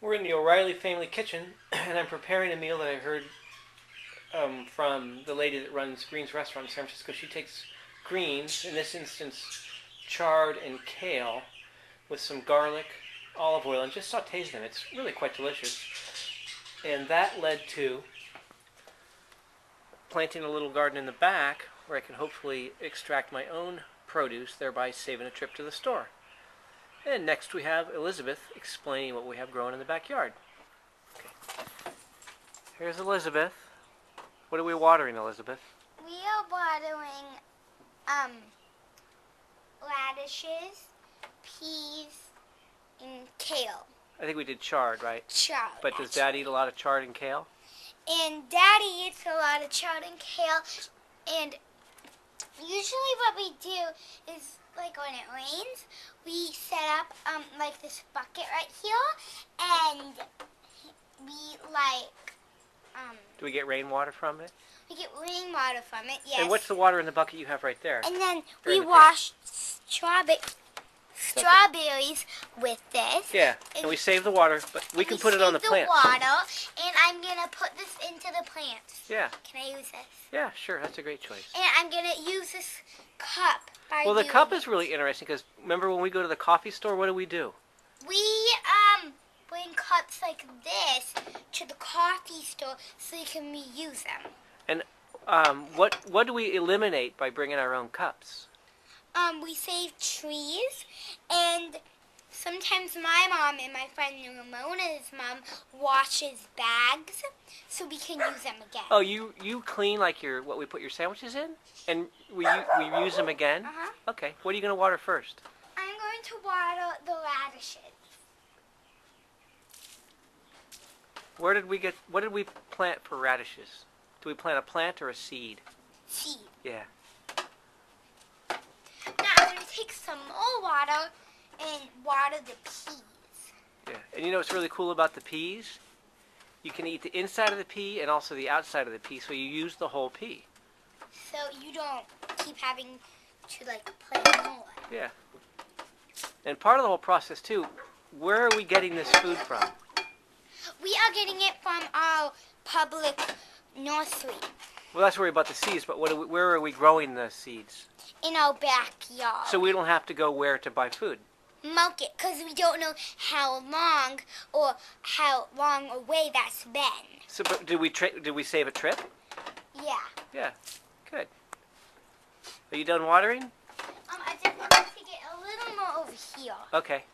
We're in the O'Reilly family kitchen, and I'm preparing a meal that I heard from the lady that runs Green's Restaurant in San Francisco. She takes greens, in this instance chard and kale, with some garlic, olive oil, and just sautés them. It's really quite delicious. And that led to planting a little garden in the back where I can hopefully extract my own produce, thereby saving a trip to the store. And next we have Elizabeth explaining what we have growing in the backyard. Okay. Here's Elizabeth. What are we watering, Elizabeth? We are watering radishes, peas, and kale. I think we did chard, right? Chard. But does Dad eat a lot of chard and kale? And Daddy eats a lot of chard and kale. And usually what we do is, like when it rains, we set up like this bucket right here, and we do we get rainwater from it? We get rainwater from it, yes. And what's the water in the bucket you have right there? And then we wash strawberries with this. Yeah, and we save the water, but we can put it on the plant. Water, and I'm going to put this into the plants. Yeah. Can I use this? Yeah, sure. That's a great choice. And I'm going to use this cup. Well, the cup is really interesting because remember when we go to the coffee store, what do? We bring cups like this to the coffee store so you can reuse them. And what do we eliminate by bringing our own cups? We save trees, and sometimes my mom and my friend Ramona's mom washes bags so we can use them again. Oh, you clean like what we put your sandwiches in, and we use them again? Uh-huh. Okay. What are you going to water first? I'm going to water the radishes. What did we plant for radishes? Do we plant a plant or a seed? Seed. Yeah. Now I'm going to take some more water and water the peas. Yeah. And you know what's really cool about the peas? You can eat the inside of the pea and also the outside of the pea, so you use the whole pea. So you don't keep having to plant more. Yeah. And part of the whole process too, where are we getting this food from? We are getting it from our public nursery. Well, that's where we bought the seeds, but where are we growing the seeds? In our backyard. So we don't have to go where to buy food? Market, because we don't know how long away that's been. So, but did we save a trip? Yeah. Yeah. Good. Are you done watering? I just want to get a little more over here. Okay.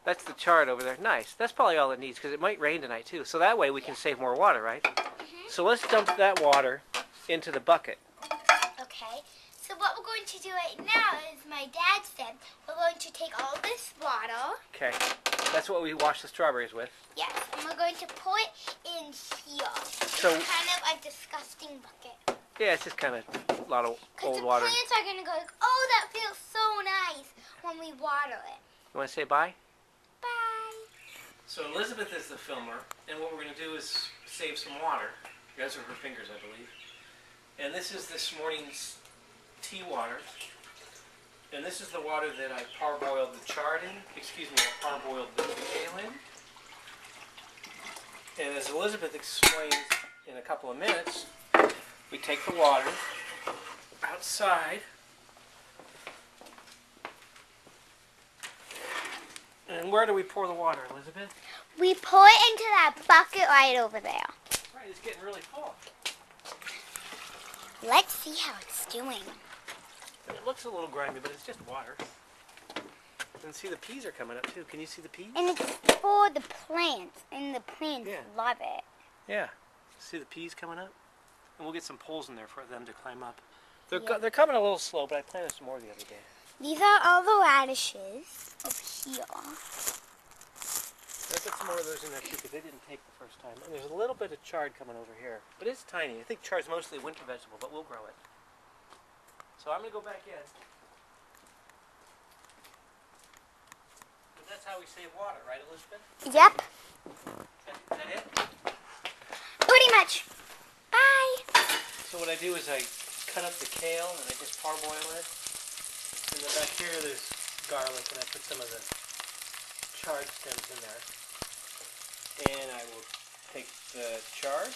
That's the chard over there. Nice. That's probably all it needs because it might rain tonight too. So that way we can save more water, right? Mm-hmm. So let's dump that water into the bucket. Okay. So what we're going to do right now is, my dad said, we're going to take all this water. Okay. That's what we wash the strawberries with. Yes. And we're going to pour it in here. So it's kind of a disgusting bucket. Yeah, it's just kind of a lot of old water. Because the plants are going to go like, oh, that feels so nice when we water it. You want to say bye? Bye. So Elizabeth is the filmer, and what we're going to do is save some water. Those are her fingers, I believe. And this is this morning's tea water. And this is the water that I parboiled the chard in. I parboiled the kale in. And as Elizabeth explains in a couple of minutes, we take the water outside and where do we pour the water, Elizabeth? We pour it into that bucket right over there. Right, it's getting really full. Let's see how it's doing. It looks a little grimy, but it's just water. And see, the peas are coming up too. Can you see the peas? And it's for the plants, and the plants love it. Yeah. See the peas coming up? And we'll get some poles in there for them to climb up. They're coming a little slow, but I planted some more the other day. These are all the radishes over here. I put some more of those in there too, because they didn't take the first time. And there's a little bit of chard coming over here. But it's tiny. I think chard's mostly a winter vegetable, but we'll grow it. So I'm going to go back in. But that's how we save water, right, Elizabeth? Yep. Is that it? Pretty much. Bye. So what I do is I cut up the kale and I just parboil it. And then back here there's garlic, and I put some of the chard stems in there. And I will take the chard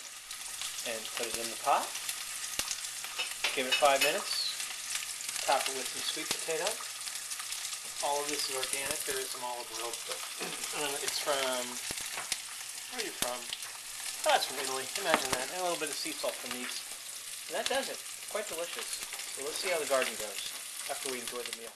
and put it in the pot. Give it 5 minutes. Top it with some sweet potato. All of this is organic. There is some olive oil, but it's from. Where are you from? Oh, that's from Italy. Imagine that. And a little bit of sea salt from these. And that does it. Quite delicious. So let's see how the garden goes after we enjoy the meal.